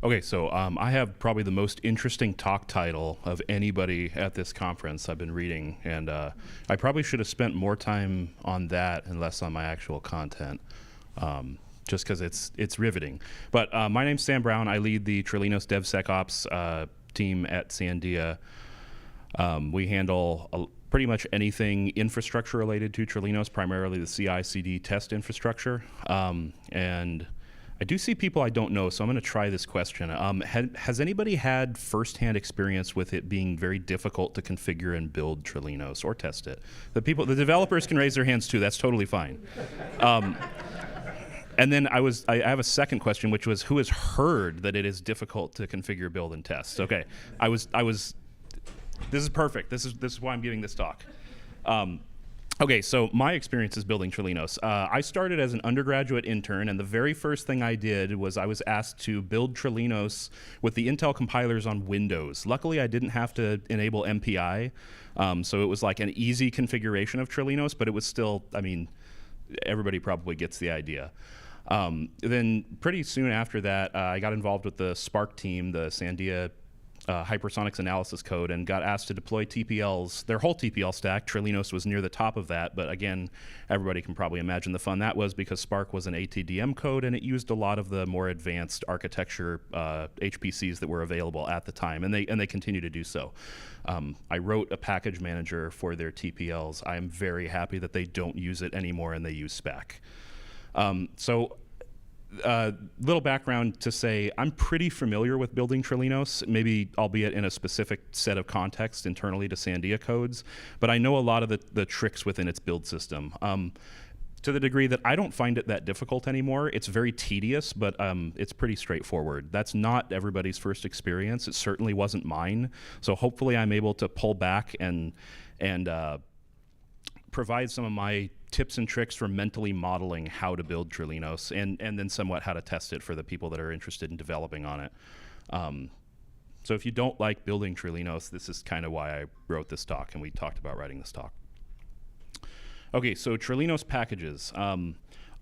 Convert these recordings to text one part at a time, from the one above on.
Okay, so I have probably the most interesting talk title of anybody at this conference I've been reading, and I probably should have spent more time on that and less on my actual content, just because it's riveting. But my name's Sam Browne. I lead the Trilinos DevSecOps team at Sandia. We handle pretty much anything infrastructure related to Trilinos, primarily the CI/CD test infrastructure, and I do see people I don't know, so I'm going to try this question. Has anybody had firsthand experience with it being very difficult to configure and build Trilinos or test it? The developers can raise their hands too. That's totally fine. And then I have a second question, which was, who has heard that it is difficult to configure, build, and test? Okay, this is perfect. This is why I'm giving this talk. Okay, so my experience is building Trilinos. I started as an undergraduate intern, and the very first thing I did was I was asked to build Trilinos with the Intel compilers on Windows. Luckily, I didn't have to enable MPI, so it was like an easy configuration of Trilinos, but it was still, I mean, everybody probably gets the idea. Then pretty soon after that, I got involved with the Spark team, the Sandia hypersonics analysis code, and got asked to deploy TPLs, their whole TPL stack. Trilinos was near the top of that, but again, everybody can probably imagine the fun that was because Spark was an ATDM code and it used a lot of the more advanced architecture HPCs that were available at the time, and they continue to do so. I wrote a package manager for their TPLs. I am very happy that they don't use it anymore and they use SPAC. Little background to say I'm pretty familiar with building Trilinos, maybe albeit in a specific set of context internally to Sandia codes, but I know a lot of the tricks within its build system. To the degree that I don't find it that difficult anymore. It's very tedious, but it's pretty straightforward. That's not everybody's first experience. It certainly wasn't mine. So hopefully I'm able to pull back and provide some of my tips and tricks for mentally modeling how to build Trilinos and then somewhat how to test it for the people that are interested in developing on it. So if you don't like building Trilinos, this is kind of why I wrote this talk and we talked about writing this talk. Okay, so Trilinos packages.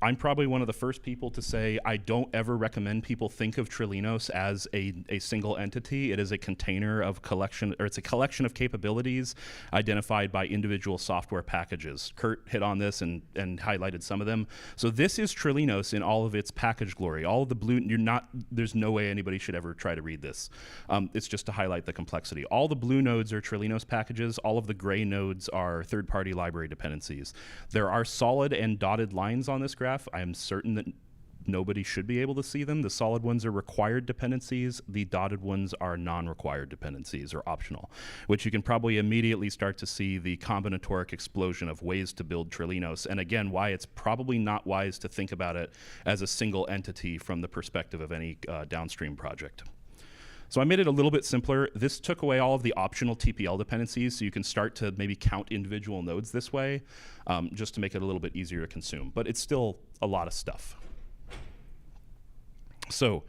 I'm probably one of the first people to say I don't ever recommend people think of Trilinos as a single entity. It is a container of collection, or it's a collection of capabilities identified by individual software packages. Kurt hit on this and highlighted some of them. So this is Trilinos in all of its package glory. All of the blue, there's no way anybody should ever try to read this. It's just to highlight the complexity. All the blue nodes are Trilinos packages. All of the gray nodes are third-party library dependencies. There are solid and dotted lines on this graph. I am certain that nobody should be able to see them. The solid ones are required dependencies. The dotted ones are non-required dependencies or optional, which you can probably immediately start to see the combinatoric explosion of ways to build Trilinos. And again, why it's probably not wise to think about it as a single entity from the perspective of any downstream project. So I made it a little bit simpler. This took away all of the optional TPL dependencies, so you can start to maybe count individual nodes this way, just to make it a little bit easier to consume. But it's still a lot of stuff. So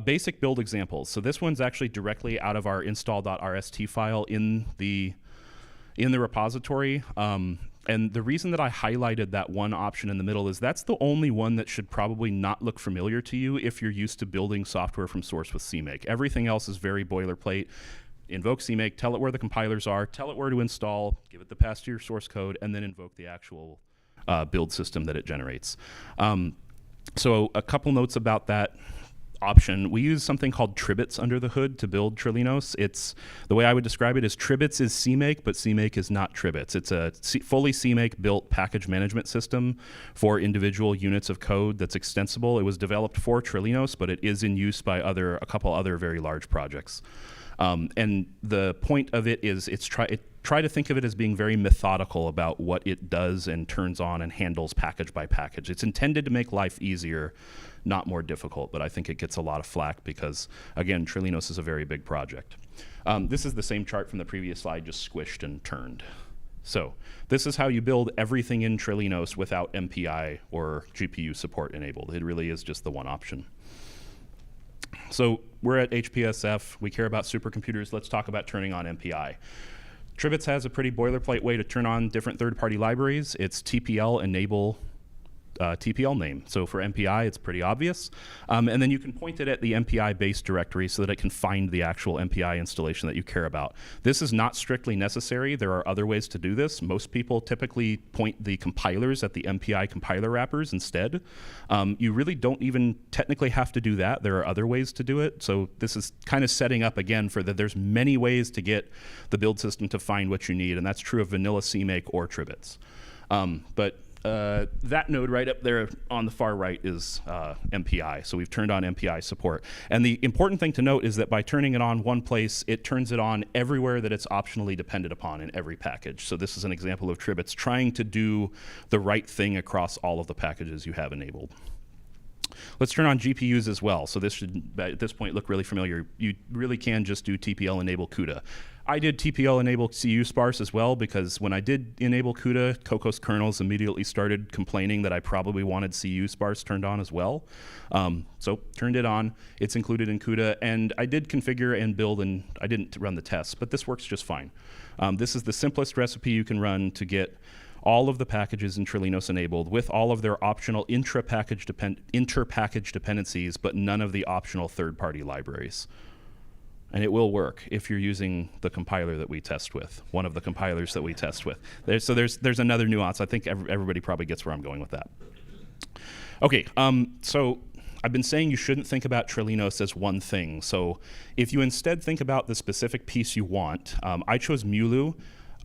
basic build examples. So this one's actually directly out of our install.rst file in the repository. And the reason that I highlighted that one option in the middle is that's the only one that should probably not look familiar to you if you're used to building software from source with CMake. Everything else is very boilerplate. Invoke CMake, tell it where the compilers are, tell it where to install, give it the path to your source code, and then invoke the actual build system that it generates. So a couple notes about that option. We use something called TriBITS under the hood to build Trilinos. The way I would describe it is TriBITS is CMake, but CMake is not TriBITS. It's a fully CMake built package management system for individual units of code that's extensible. It was developed for Trilinos, but it is in use by a couple other very large projects. And the point of it is try to think of it as being very methodical about what it does and turns on and handles package by package. It's intended to make life easier, not more difficult, but I think it gets a lot of flack because, again, Trilinos is a very big project. This is the same chart from the previous slide, just squished and turned. So this is how you build everything in Trilinos without MPI or GPU support enabled. It really is just the one option. So we're at HPSF. We care about supercomputers. Let's talk about turning on MPI. TriBITS has a pretty boilerplate way to turn on different third-party libraries. It's TPL enable TPL name. So for MPI, it's pretty obvious. And then you can point it at the MPI base directory so that it can find the actual MPI installation that you care about. This is not strictly necessary. There are other ways to do this. Most people typically point the compilers at the MPI compiler wrappers instead. You really don't even technically have to do that. There are other ways to do it. So this is kind of setting up again for that there's many ways to get the build system to find what you need, and that's true of vanilla CMake or TriBITS. That node right up there on the far right is MPI. So we've turned on MPI support. And the important thing to note is that by turning it on one place, it turns it on everywhere that it's optionally dependent upon in every package. So this is an example of TriBITS trying to do the right thing across all of the packages you have enabled. Let's turn on GPUs as well. So this should, at this point, look really familiar. You really can just do TPL enable CUDA. I did TPL enable CU sparse as well because when I did enable CUDA, Cocos kernels immediately started complaining that I probably wanted CU sparse turned on as well. So turned it on. It's included in CUDA, and I did configure and build, and I didn't run the tests, but this works just fine. This is the simplest recipe you can run to get all of the packages in Trilinos enabled with all of their optional inter-package dependencies, but none of the optional third-party libraries. And it will work if you're using the compiler that we test with, one of the compilers that we test with. There's another nuance. I think everybody probably gets where I'm going with that. Okay, so I've been saying you shouldn't think about Trilinos as one thing. So if you instead think about the specific piece you want, I chose Mulu.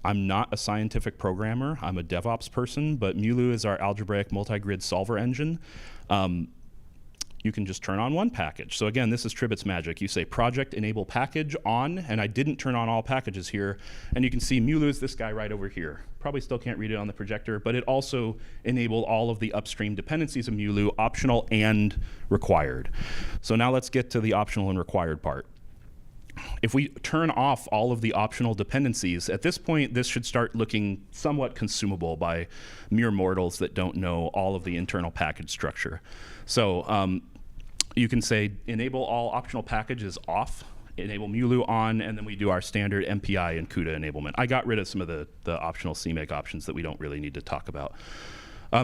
I'm not a scientific programmer. I'm a DevOps person, but Mulu is our algebraic multi-grid solver engine. You can just turn on one package. So again, this is TriBITS magic. You say project enable package on, and I didn't turn on all packages here. And you can see Mulu is this guy right over here. Probably still can't read it on the projector, but it also enabled all of the upstream dependencies of Mulu, optional and required. So now let's get to the optional and required part. If we turn off all of the optional dependencies, at this point, this should start looking somewhat consumable by mere mortals that don't know all of the internal package structure. So you can say enable all optional packages off, enable Mulu on, and then we do our standard MPI and CUDA enablement. I got rid of some of the optional CMake options that we don't really need to talk about.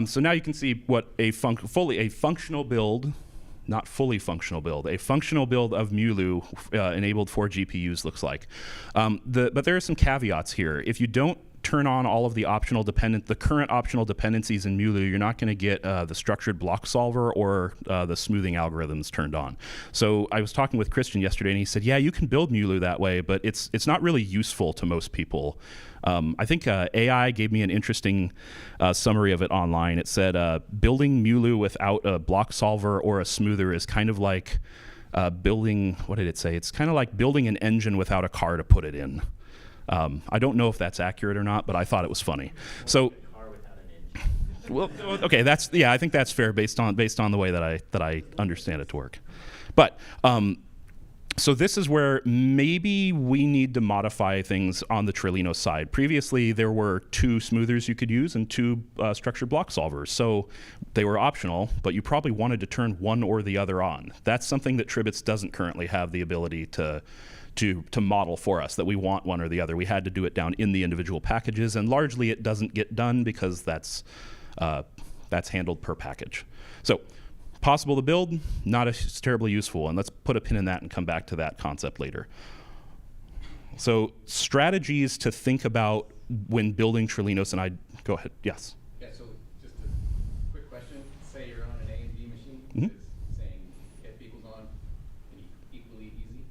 So now you can see what a functional build, not fully functional build, a functional build of Mulu enabled for GPUs looks like. But there are some caveats here. If you don't turn on all of the current optional dependencies in Mulu, you're not going to get the structured block solver or the smoothing algorithms turned on. So I was talking with Christian yesterday, and he said, yeah, you can build Mulu that way, but it's not really useful to most people. I think AI gave me an interesting summary of it online. It said building Mulu without a block solver or a smoother is kind of like building, what did it say? It's kind of like building an engine without a car to put it in. I don't know if that's accurate or not, but I thought it was funny. So, well, okay, I think that's fair based on the way that I understand it to work. But so this is where maybe we need to modify things on the Trilinos side. Previously, there were 2 smoothers you could use and 2 structured block solvers. So they were optional, but you probably wanted to turn one or the other on. That's something that TriBITS doesn't currently have the ability to model for us, that we want one or the other. We had to do it down in the individual packages, and largely it doesn't get done because that's handled per package. So possible to build, not as terribly useful, and let's put a pin in that and come back to that concept later. So strategies to think about when building Trilinos, and go ahead, yes? Yeah, so just a quick question. Say you're on an A and B machine, is saying if equals on equally easy?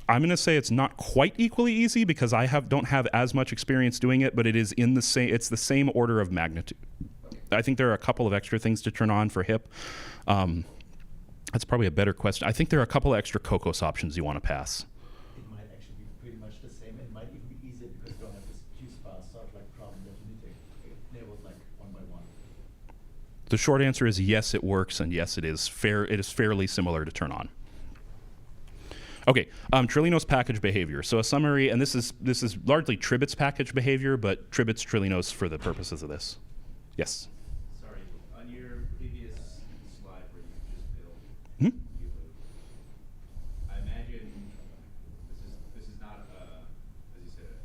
I'm going to say it's not quite equally easy because I don't have as much experience doing it, but it is it's the same order of magnitude. I think there are a couple of extra things to turn on for HIP. That's probably a better question. I think there are a couple of extra Cocos options you want to pass. It might actually be pretty much the same. It might even be easier because you don't have this Q-sparse sort of like problem that you need to enable like one by one. The short answer is yes, it works, and yes, it is fairly similar to turn on. Okay, Trilinos package behavior. So a summary, and this is largely TriBITS package behavior, but TriBITS Trilinos for the purposes of this. Yes. Sorry, on your previous slide where you just built Hmm? I imagine this is not as you said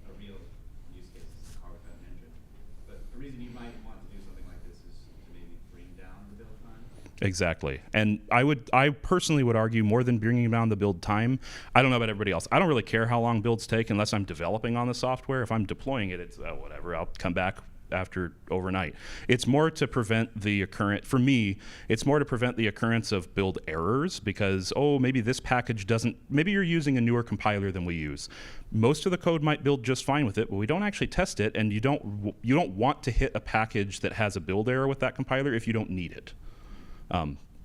a real use case. This is a car without an engine. But the reason you might want to do something Exactly. And I personally would argue more than bringing down the build time. I don't know about everybody else. I don't really care how long builds take unless I'm developing on the software. If I'm deploying it, it's whatever. I'll come back after overnight. It's more to prevent the occurrence, for me, it's more to prevent the occurrence of build errors because, maybe this package doesn't, maybe you're using a newer compiler than we use. Most of the code might build just fine with it, but we don't actually test it, and you don't want to hit a package that has a build error with that compiler if you don't need it.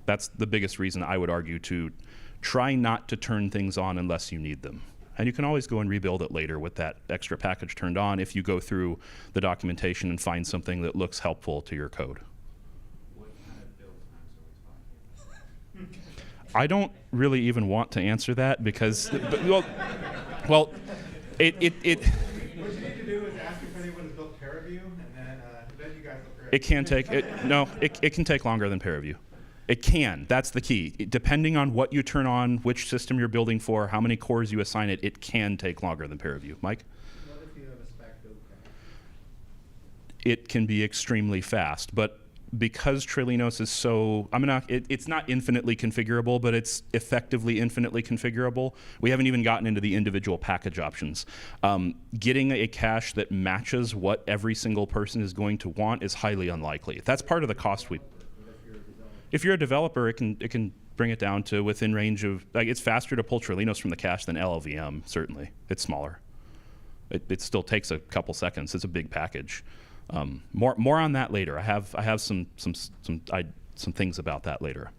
That's the biggest reason I would argue to try not to turn things on unless you need them. And you can always go and rebuild it later with that extra package turned on if you go through the documentation and find something that looks helpful to your code. What kind of build times are we talking? I don't really even want to answer that because, well, it What you need to do is ask if anyone has built peer review, and then you guys look great. it can take it can take longer than peer review. It can. That's the key. Depending on what you turn on, which system you're building for, how many cores you assign it, it can take longer than peer review. Mike? What if you have a spec build cache? It can be extremely fast, but because Trilinos is so, it's not infinitely configurable, but it's effectively infinitely configurable. We haven't even gotten into the individual package options. Getting a cache that matches what every single person is going to want is highly unlikely. That's part of the cost we. If you're a developer, it can bring it down to within range of, it's faster to pull Trilinos from the cache than LLVM, certainly. It's smaller. It still takes a couple seconds. It's a big package. More on that later. I have some things about that later.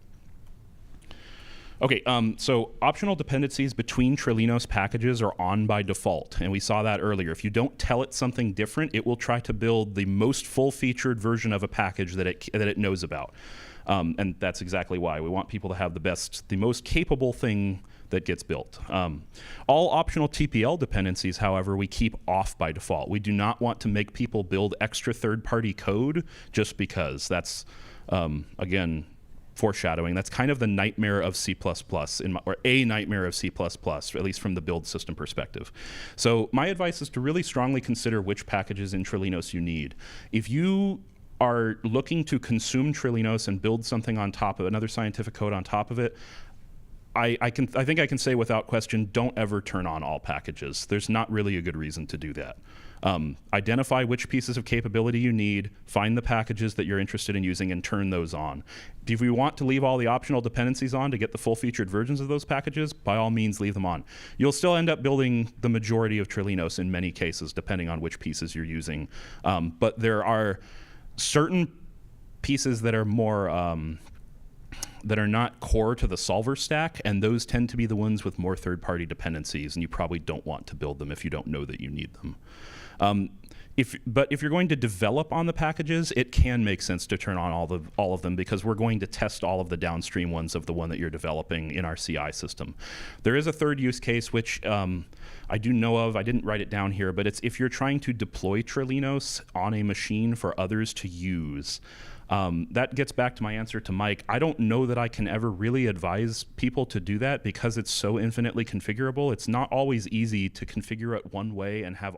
Okay, so optional dependencies between Trilinos packages are on by default, and we saw that earlier. If you don't tell it something different, it will try to build the most full-featured version of a package that it knows about. And that's exactly why. We want people to have the most capable thing that gets built. All optional TPL dependencies, however, we keep off by default. We do not want to make people build extra third-party code just because. That's, again, foreshadowing. That's kind of the nightmare of C++, or a nightmare of C++, at least from the build system perspective. So my advice is to really strongly consider which packages in Trilinos you need. If you are looking to consume Trilinos and build something on top of another scientific code on top of it, I think I can say without question, don't ever turn on all packages. There's not really a good reason to do that. Identify which pieces of capability you need, find the packages that you're interested in using, and turn those on. If you want to leave all the optional dependencies on to get the full-featured versions of those packages, by all means, leave them on. You'll still end up building the majority of Trilinos in many cases, depending on which pieces you're using. But there are certain pieces that are more that are not core to the solver stack, and those tend to be the ones with more third-party dependencies, and you probably don't want to build them if you don't know that you need them. But if you're going to develop on the packages, it can make sense to turn on all of them because we're going to test all of the downstream ones of the one that you're developing in our CI system. There is a third use case which I do know of. I didn't write it down here, but it's if you're trying to deploy Trilinos on a machine for others to use. That gets back to my answer to Mike. I don't know that I can ever really advise people to do that because it's so infinitely configurable. It's not always easy to configure it one way and have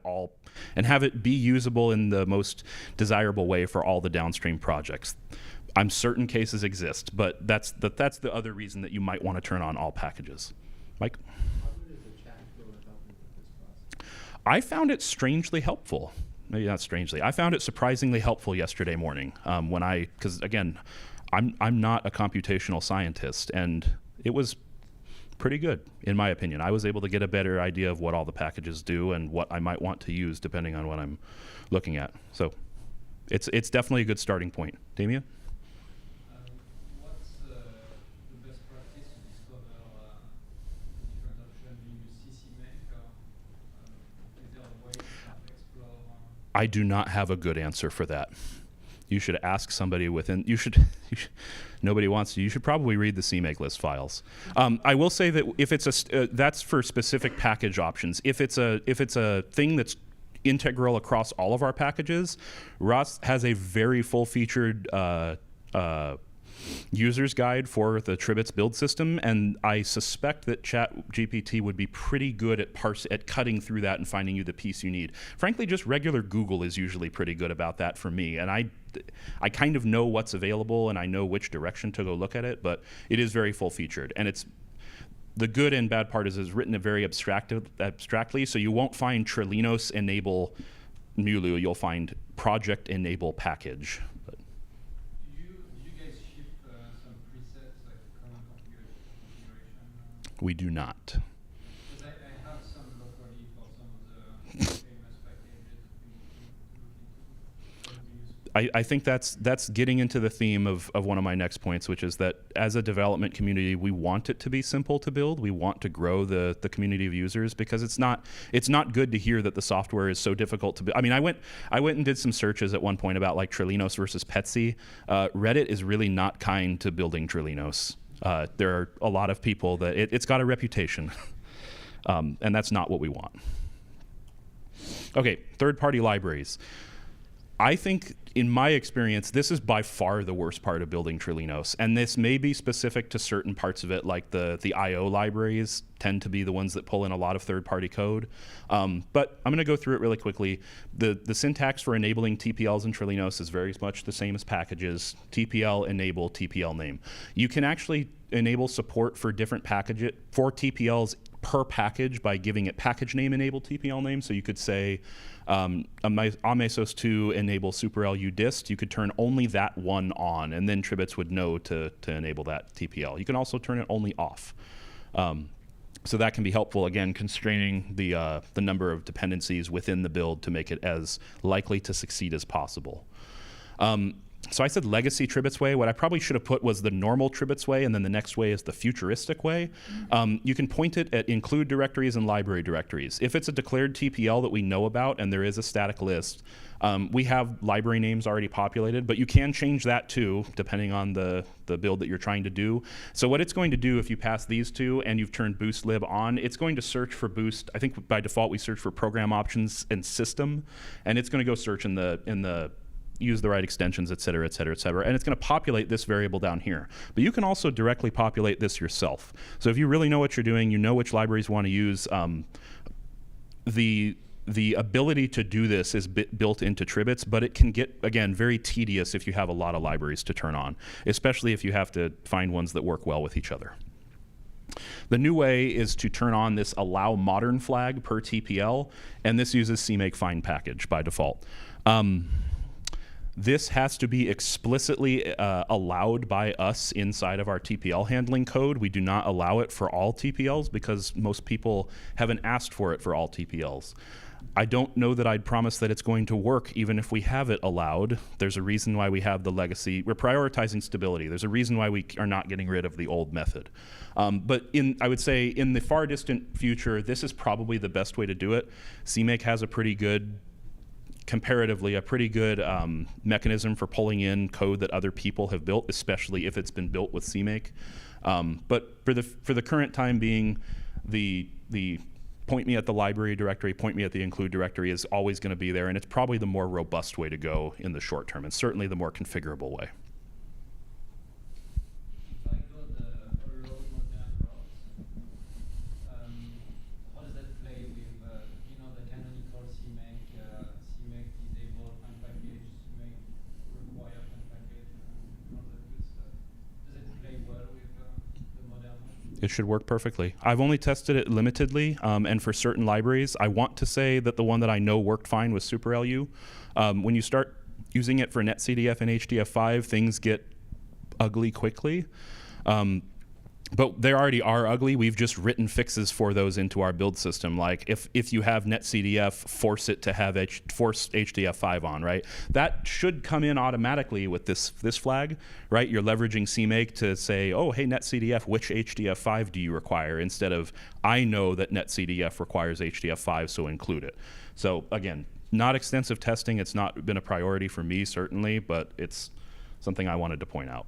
it be usable in the most desirable way for all the downstream projects. I'm certain cases exist, but that's the other reason that you might want to turn on all packages. Mike? How good is the chat tool at helping with this process? I found it strangely helpful. Maybe not strangely. I found it surprisingly helpful yesterday morning because again, I'm not a computational scientist, and it was pretty good in my opinion. I was able to get a better idea of what all the packages do and what I might want to use depending on what I'm looking at. So it's definitely a good starting point. Damien? What's the best practice to discover different options? Do you use CCMake, or is there a way to explore? I do not have a good answer for that. You should ask somebody within. Nobody wants to. You should probably read the CMake list files. I will say that if it's that's for specific package options. If it's a thing that's integral across all of our packages, Rust has a very full-featured user's guide for the TriBITS build system, and I suspect that ChatGPT would be pretty good at cutting through that and finding you the piece you need. Frankly, just regular Google is usually pretty good about that for me, and I kind of know what's available and I know which direction to go look at it, but it is very full-featured, and it's the good and bad part is it's written very abstractly, so you won't find Trilinos enable Mulu, you'll find project enable package. But Do you guys ship some presets like common configuration? we do not. Because I have some locally for some of the famous packages that we use. I think that's getting into the theme of one of my next points, which is that as a development community, we want it to be simple to build. We want to grow the community of users, because it's not good to hear that the software is so difficult to build. I mean, I went and did some searches at one point about like Trilinos versus Petsy. Reddit is really not kind to building Trilinos. There are a lot of people that it's got a reputation, and that's not what we want. Okay, third-party libraries. I think, in my experience, this is by far the worst part of building Trilinos, and this may be specific to certain parts of it, like the I/O libraries tend to be the ones that pull in a lot of third-party code. But I'm going to go through it really quickly. The syntax for enabling TPLs in Trilinos is very much the same as packages. TPL enable TPL name. You can actually enable support for different for TPLs per package by giving it package name enable TPL name. So you could say Amesos2 enable SuperLU dist. You could turn only that one on, and then TriBITS would know to enable that TPL. You can also turn it only off. So that can be helpful, again, constraining the number of dependencies within the build to make it as likely to succeed as possible. So I said legacy TriBITS way. What I probably should have put was the normal TriBITS way, and then the next way is the futuristic way. You can point it at include directories and library directories. If it's a declared TPL that we know about and there is a static list, we have library names already populated, but you can change that too, depending on the build that you're trying to do. So what it's going to do if you pass these two and you've turned boost lib on, it's going to search for boost. I think by default we search for program options and system, and it's going to go search in the use the right extensions, et cetera, et cetera, et cetera. And it's going to populate this variable down here. But you can also directly populate this yourself. So if you really know what you're doing, you know which libraries you want to use, the ability to do this is built into TriBITS, but it can get, again, very tedious if you have a lot of libraries to turn on, especially if you have to find ones that work well with each other. The new way is to turn on this allow modern flag per TPL, and this uses CMake find package by default. This has to be explicitly allowed by us inside of our TPL handling code. We do not allow it for all TPLs because most people haven't asked for it for all TPLs. I don't know that I'd promise that it's going to work even if we have it allowed. There's a reason why we have the legacy. We're prioritizing stability. There's a reason why we are not getting rid of the old method. But I would say in the far distant future, this is probably the best way to do it. CMake has a pretty good comparatively a pretty good mechanism for pulling in code that other people have built, especially if it's been built with CMake. But for the current time being, the point me at the library directory, point me at the include directory is always going to be there, and it's probably the more robust way to go in the short term, and certainly the more configurable way. If I go the low modern route, how does that play with the canonical CMake, CMake disable find package, CMake require find package, all that good stuff? Does it play well with the modern one? It should work perfectly. I've only tested it limitedly, and for certain libraries. I want to say that the one that I know worked fine was SuperLU. When you start using it for netcdf and HDF5, things get ugly quickly. But they already are ugly. We've just written fixes for those into our build system. Like if you have netcdf, force it to have force HDF5 on, right? That should come in automatically with this flag, right? You're leveraging CMake to say, oh, hey, netcdf, which HDF5 do you require? Instead of, I know that netcdf requires HDF5, so include it. So again, not extensive testing. It's not been a priority for me, certainly, but it's something I wanted to point out.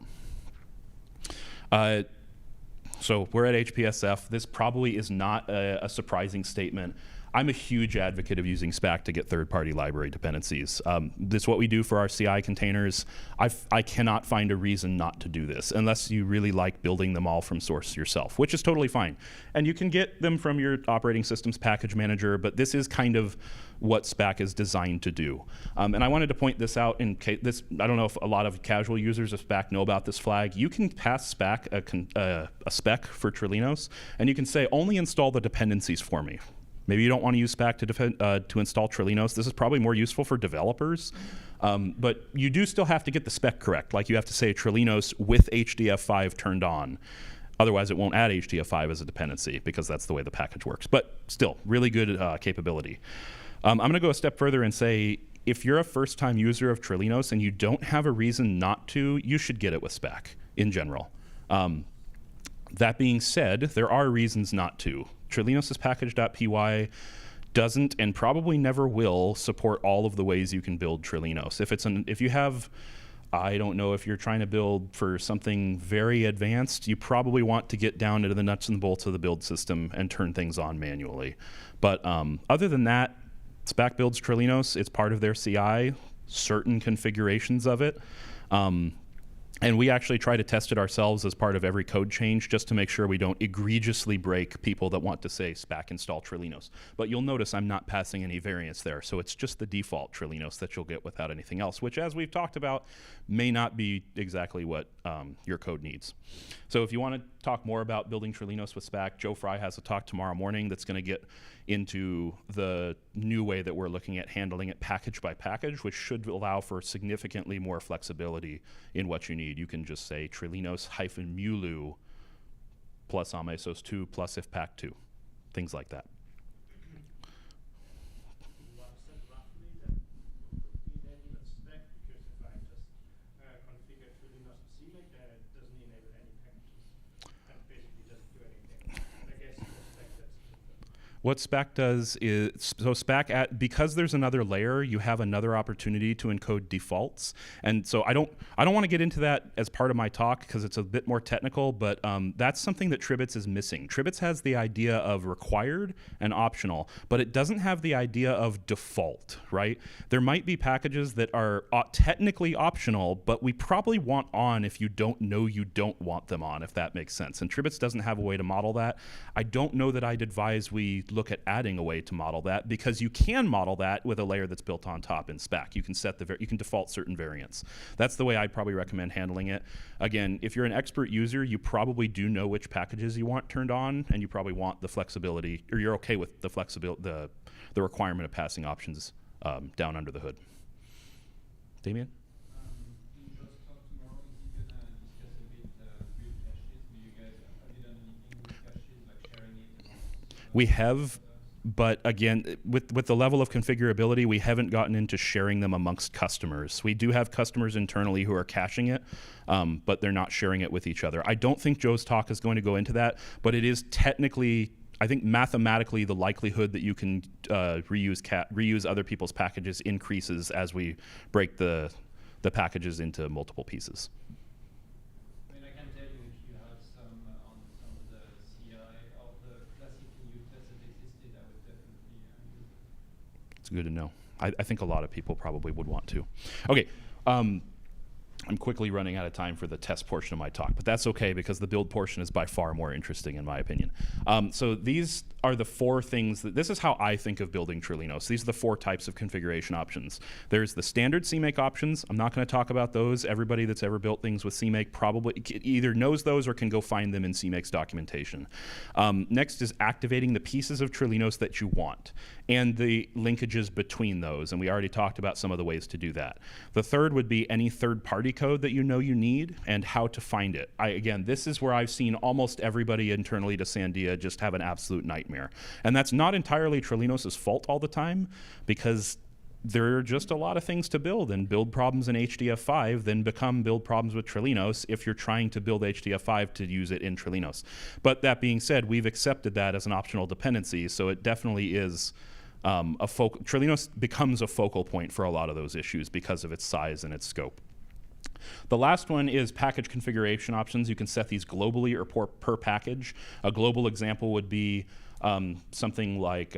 So we're at HPSF. This probably is not a surprising statement. I'm a huge advocate of using SPAC to get third-party library dependencies. This is what we do for our CI containers. I cannot find a reason not to do this unless you really like building them all from source yourself, which is totally fine. And you can get them from your operating system's package manager, but this is kind of what SPAC is designed to do. And I wanted to point this out in case this, I don't know if a lot of casual users of SPAC know about this flag. You can pass SPAC a spec for Trilinos, and you can say, only install the dependencies for me. Maybe you don't want to use SPAC to install Trilinos. This is probably more useful for developers. But you do still have to get the spec correct. Like you have to say Trilinos with HDF5 turned on. Otherwise, it won't add HDF5 as a dependency because that's the way the package works. But still, really good capability. I'm going to go a step further and say, if you're a first-time user of Trilinos and you don't have a reason not to, you should get it with SPAC in general. That being said, there are reasons not to. Trilinos' package.py doesn't and probably never will support all of the ways you can build Trilinos. If you have, I don't know, if you're trying to build for something very advanced, you probably want to get down into the nuts and bolts of the build system and turn things on manually. But other than that, SPAC builds Trilinos. It's part of their CI, certain configurations of it. And we actually try to test it ourselves as part of every code change just to make sure we don't egregiously break people that want to say SPAC install Trilinos. But you'll notice I'm not passing any variants there, so it's just the default Trilinos that you'll get without anything else, which, as we've talked about, may not be exactly what your code needs. So if you want to talk more about building Trilinos with SPAC, Joe Fry has a talk tomorrow morning that's going to get into the new way that we're looking at handling it package by package, which should allow for significantly more flexibility in what you need. You can just say Trilinos-mulu plus Amesos2 plus ifpack2, things like that. What SPAC does is, so SPAC, because there's another layer, you have another opportunity to encode defaults. And so I don't want to get into that as part of my talk because it's a bit more technical, but that's something that TriBITS is missing. TriBITS has the idea of required and optional, but it doesn't have the idea of default, right? There might be packages that are technically optional, but we probably want on if you don't know you don't want them on, if that makes sense. And TriBITS doesn't have a way to model that. I don't know that I'd advise we look at adding a way to model that, because you can model that with a layer that's built on top in SPAC. You can set you can default certain variants. That's the way I'd probably recommend handling it. Again, if you're an expert user, you probably do know which packages you want turned on, and you probably want the flexibility, or you're okay with the flexibility, the requirement of passing options down under the hood. Damien? In Joe's talk tomorrow, is he gonna discuss a bit build caches? Do you guys have you done anything with caches, like sharing it? We have, but again, with the level of configurability, we haven't gotten into sharing them amongst customers. We do have customers internally who are caching it, but they're not sharing it with each other. I don't think Joe's talk is going to go into that, but it is technically, I think mathematically, the likelihood that you can reuse other people's packages increases as we break the packages into multiple pieces. I mean, I can tell you if you have some on some of the CI or the classic unit tests that existed, I would definitely use it. It's good to know. I think a lot of people probably would want to. Okay. I'm quickly running out of time for the test portion of my talk, but that's okay because the build portion is by far more interesting in my opinion. So these are the four things this is how I think of building Trilinos. These are the four types of configuration options. There's the standard CMake options. I'm not going to talk about those. Everybody that's ever built things with CMake probably either knows those or can go find them in CMake's documentation. Next is activating the pieces of Trilinos that you want and the linkages between those, and we already talked about some of the ways to do that. The third would be any third-party code that you know you need and how to find it. Again, this is where I've seen almost everybody internally to Sandia just have an absolute nightmare. And that's not entirely Trilinos' fault all the time, because there are just a lot of things to build, and build problems in HDF5 then become build problems with Trilinos if you're trying to build HDF5 to use it in Trilinos. But that being said, we've accepted that as an optional dependency, so it definitely is Trilinos becomes a focal point for a lot of those issues because of its size and its scope. The last one is package configuration options. You can set these globally or per package. A global example would be something like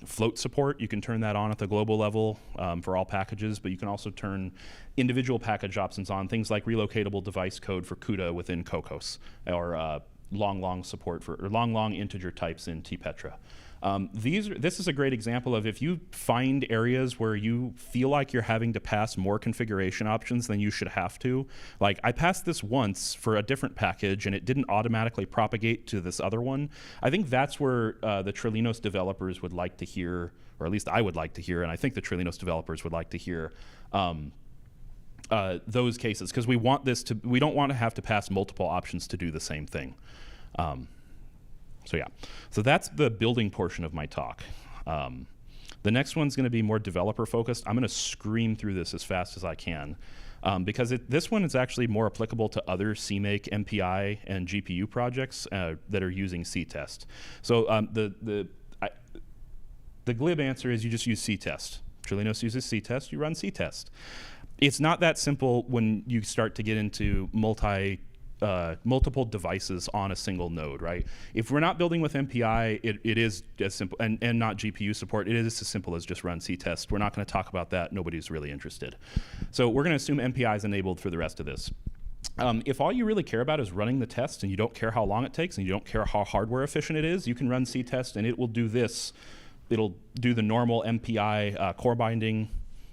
float support. You can turn that on at the global level for all packages, but you can also turn individual package options on, things like relocatable device code for CUDA within Cocos, or long support for, or long integer types in tpetra. This is a great example of if you find areas where you feel like you're having to pass more configuration options than you should have to. Like, I passed this once for a different package and it didn't automatically propagate to this other one. I think that's where the Trilinos developers would like to hear, or at least I would like to hear, and I think the Trilinos developers would like to hear those cases, because we don't want to have to pass multiple options to do the same thing. So yeah, so that's the building portion of my talk. The next one's going to be more developer focused. I'm going to scream through this as fast as I can because this one is actually more applicable to other CMake, MPI, and GPU projects that are using C-test. So the glib answer is you just use C-test. Trilinos uses C-test, you run C-test. It's not that simple when you start to get into multiple devices on a single node, right? If we're not building with MPI, it is as simple, and not GPU support, it is as simple as just run C-test. We're not going to talk about that. Nobody's really interested. So we're going to assume MPI is enabled for the rest of this. If all you really care about is running the test and you don't care how long it takes and you don't care how hardware efficient it is, you can run C-test and it will do this. It'll do the normal MPI core binding,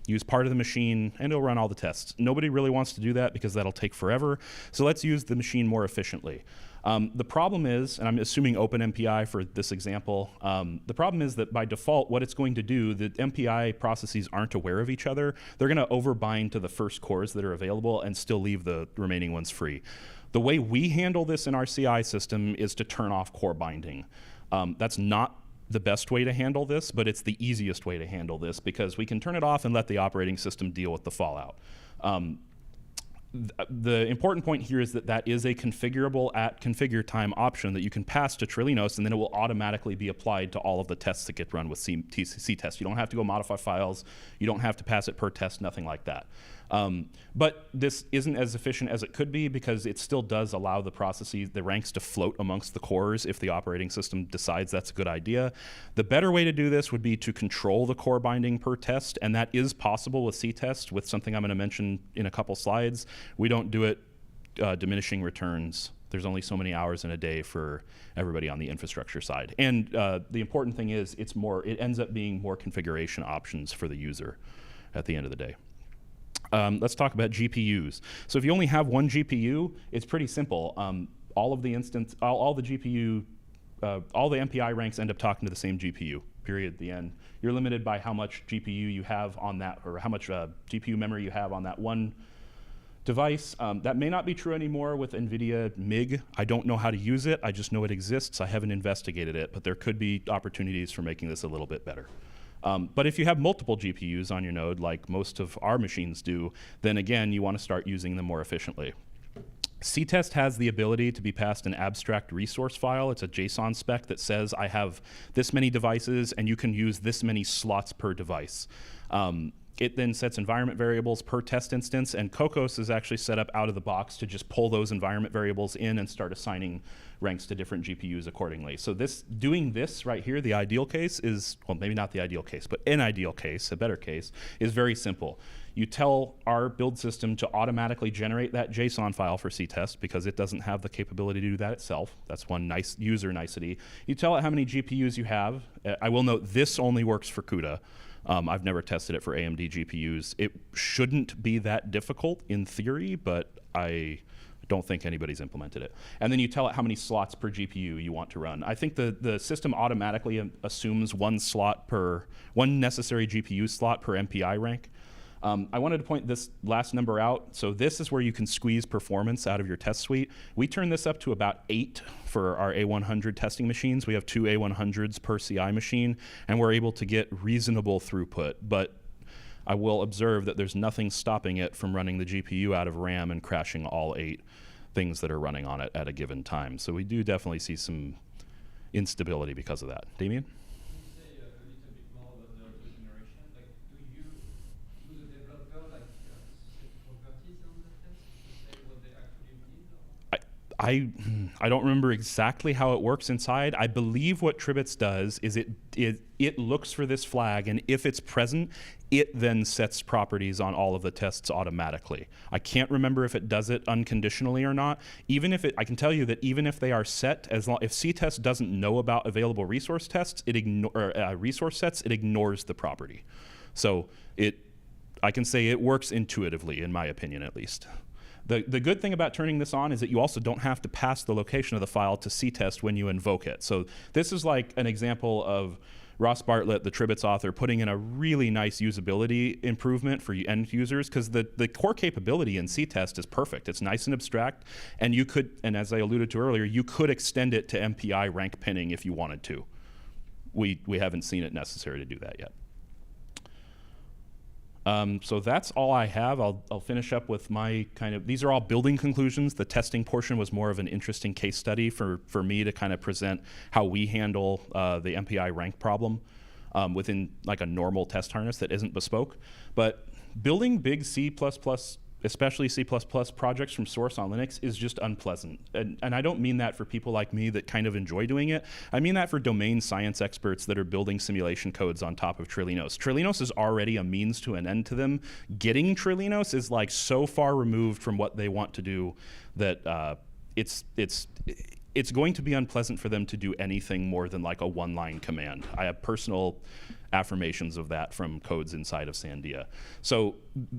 use part of the machine, and it'll run all the tests. Nobody really wants to do that because that'll take forever. So let's use the machine more efficiently. The problem is, and I'm assuming OpenMPI for this example, the problem is that by default, what it's going to do, the MPI processes aren't aware of each other. They're going to overbind to the first cores that are available and still leave the remaining ones free. The way we handle this in our CI system is to turn off core binding. That's not the best way to handle this, but it's the easiest way to handle this because we can turn it off and let the operating system deal with the fallout. The important point here is that is a configurable at configure time option that you can pass to Trilinos, and then it will automatically be applied to all of the tests that get run with C-test. You don't have to go modify files. You don't have to pass it per test, nothing like that. But this isn't as efficient as it could be because it still does allow the processes, the ranks to float amongst the cores if the operating system decides that's a good idea. The better way to do this would be to control the core binding per test, and that is possible with C-test with something I'm going to mention in a couple slides. We don't do it diminishing returns. There's only so many hours in a day for everybody on the infrastructure side. And the important thing is it ends up being more configuration options for the user at the end of the day. Let's talk about GPUs. So if you only have one GPU, it's pretty simple. All the GPU, all the MPI ranks end up talking to the same GPU, period, at the end. You're limited by how much GPU you have on that, or how much GPU memory you have on that one device. That may not be true anymore with NVIDIA MIG. I don't know how to use it. I just know it exists. I haven't investigated it, but there could be opportunities for making this a little bit better. But if you have multiple GPUs on your node, like most of our machines do, then again, you want to start using them more efficiently. C-test has the ability to be passed an abstract resource file. It's a JSON spec that says I have this many devices and you can use this many slots per device. It then sets environment variables per test instance, and Cocos is actually set up out of the box to just pull those environment variables in and start assigning ranks to different GPUs accordingly. So doing this right here, the ideal case is, well, maybe not the ideal case, but an ideal case, a better case, is very simple. You tell our build system to automatically generate that JSON file for C-test because it doesn't have the capability to do that itself. That's one nice user nicety. You tell it how many GPUs you have. I will note this only works for CUDA. I've never tested it for AMD GPUs. It shouldn't be that difficult in theory, but I don't think anybody's implemented it. And then you tell it how many slots per GPU you want to run. I think the system automatically assumes one necessary GPU slot per MPI rank. I wanted to point this last number out. So this is where you can squeeze performance out of your test suite. We turn this up to about 8 for our A100 testing machines. We have 2 A100s per CI machine, and we're able to get reasonable throughput. But I will observe that there's nothing stopping it from running the GPU out of RAM and crashing all 8 things that are running on it at a given time. So we do definitely see some instability because of that. Damien? I don't remember exactly how it works inside. I believe what TriBITS does is it looks for this flag, and if it's present, it then sets properties on all of the tests automatically. I can't remember if it does it unconditionally or not. Even if I can tell you that even if they are set, if CTest doesn't know about available resource tests, resource sets, it ignores the property. So I can say it works intuitively, in my opinion, at least. The good thing about turning this on is that you also don't have to pass the location of the file to CTest when you invoke it. So this is like an example of Ross Bartlett, the TriBITS author, putting in a really nice usability improvement for end users, because the core capability in CTest is perfect. It's nice and abstract, and you could, and as I alluded to earlier, you could extend it to MPI rank pinning if you wanted to. We haven't seen it necessary to do that yet. So that's all I have. I'll finish up with my these are all building conclusions. The testing portion was more of an interesting case study for me to kind of present how we handle the MPI rank problem within like a normal test harness that isn't bespoke. But building big C++, especially C++ projects from source on Linux is just unpleasant. And I don't mean that for people like me that kind of enjoy doing it. I mean that for domain science experts that are building simulation codes on top of Trilinos. Trilinos is already a means to an end to them. Getting Trilinos is like so far removed from what they want to do that it's going to be unpleasant for them to do anything more than like a one-line command. I have personal affirmations of that from codes inside of Sandia. So,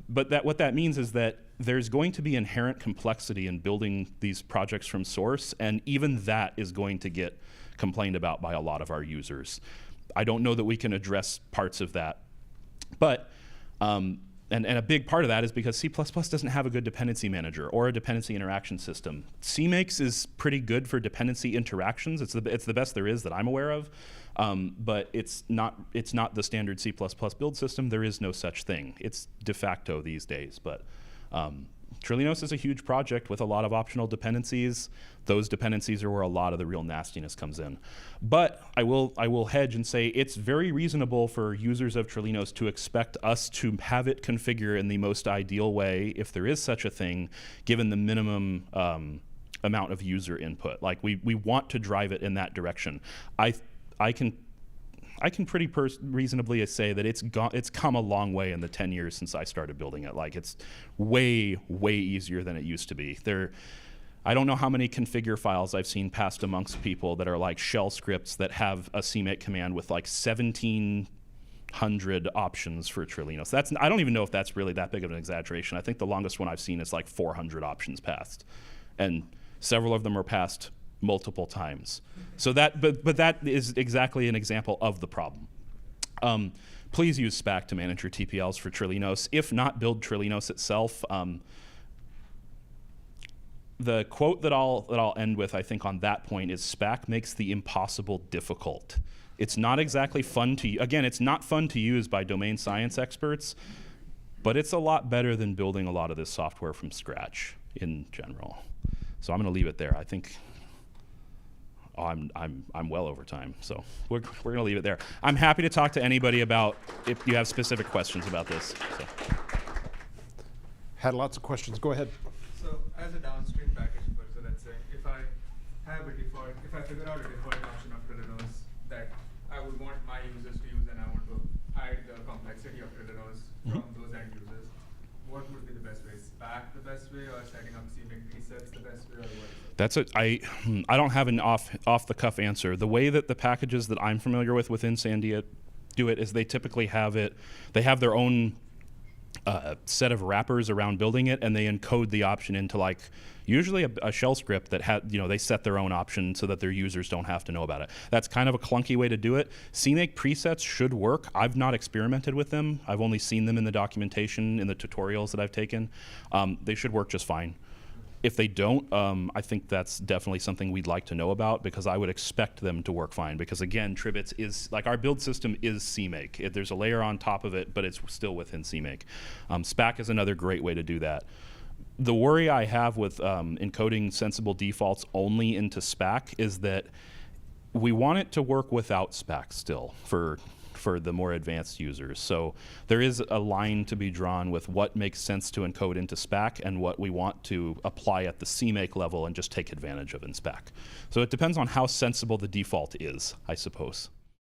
but what that means is that there's going to be inherent complexity in building these projects from source, and even that is going to get complained about by a lot of our users. I don't know that we can address parts of that, but and a big part of that is because C++ doesn't have a good dependency manager or a dependency interaction system. CMakes is pretty good for dependency interactions. It's the best there is that I'm aware of, but it's not the standard C++ build system. There is no such thing. It's de facto these days, but Trilinos is a huge project with a lot of optional dependencies. Those dependencies are where a lot of the real nastiness comes in. But I will hedge and say it's very reasonable for users of Trilinos to expect us to have it configure in the most ideal way, if there is such a thing, given the minimum amount of user input. Like we want to drive it in that direction. I can pretty reasonably say that it's come a long way in the 10 years since I started building it. Like it's way, way easier than it used to be. I don't know how many configure files I've seen passed amongst people that are like shell scripts that have a CMake command with like 1,700 options for Trilinos. I don't even know if that's really that big of an exaggeration. I think the longest one I've seen is like 400 options passed, and several of them are passed multiple times. So but that is exactly an example of the problem. Please use SPAC to manage your TPLs for Trilinos. If not, build Trilinos itself. The quote that I'll end with, I think, on that point is SPAC makes the impossible difficult. It's not exactly fun to again, it's not fun to use by domain science experts, but it's a lot better than building a lot of this software from scratch in general. So I'm going to leave it there. I think I'm well over time, so we're going to leave it there. I'm happy to talk to anybody about if you have specific questions about this. So. Had lots of questions. Go ahead. So as a downstream package person, let's say, if I figure out a default option of Trilinos that I would want my users to use, and I want to hide the complexity of Trilinos from those end users, what would be the best way? Is SPAC the best way, or setting up CMake presets the best way, or what is it? I don't have an off the cuff answer. The way that the packages that I'm familiar with within Sandia do it is they typically have their own set of wrappers around building it, and they encode the option into like usually a shell script that they set their own option so that their users don't have to know about it. That's kind of a clunky way to do it. CMake presets should work. I've not experimented with them. I've only seen them in the documentation, in the tutorials that I've taken. They should work just fine. If they don't, I think that's definitely something we'd like to know about, because I would expect them to work fine. Because again, TriBITS is, like, our build system is CMake. There's a layer on top of it, but it's still within CMake. SPAC is another great way to do that. The worry I have with encoding sensible defaults only into SPAC is that we want it to work without SPAC still for for the more advanced users. So there is a line to be drawn with what makes sense to encode into SPAC and what we want to apply at the CMake level and just take advantage of in SPAC. So it depends on how sensible the default is, I suppose.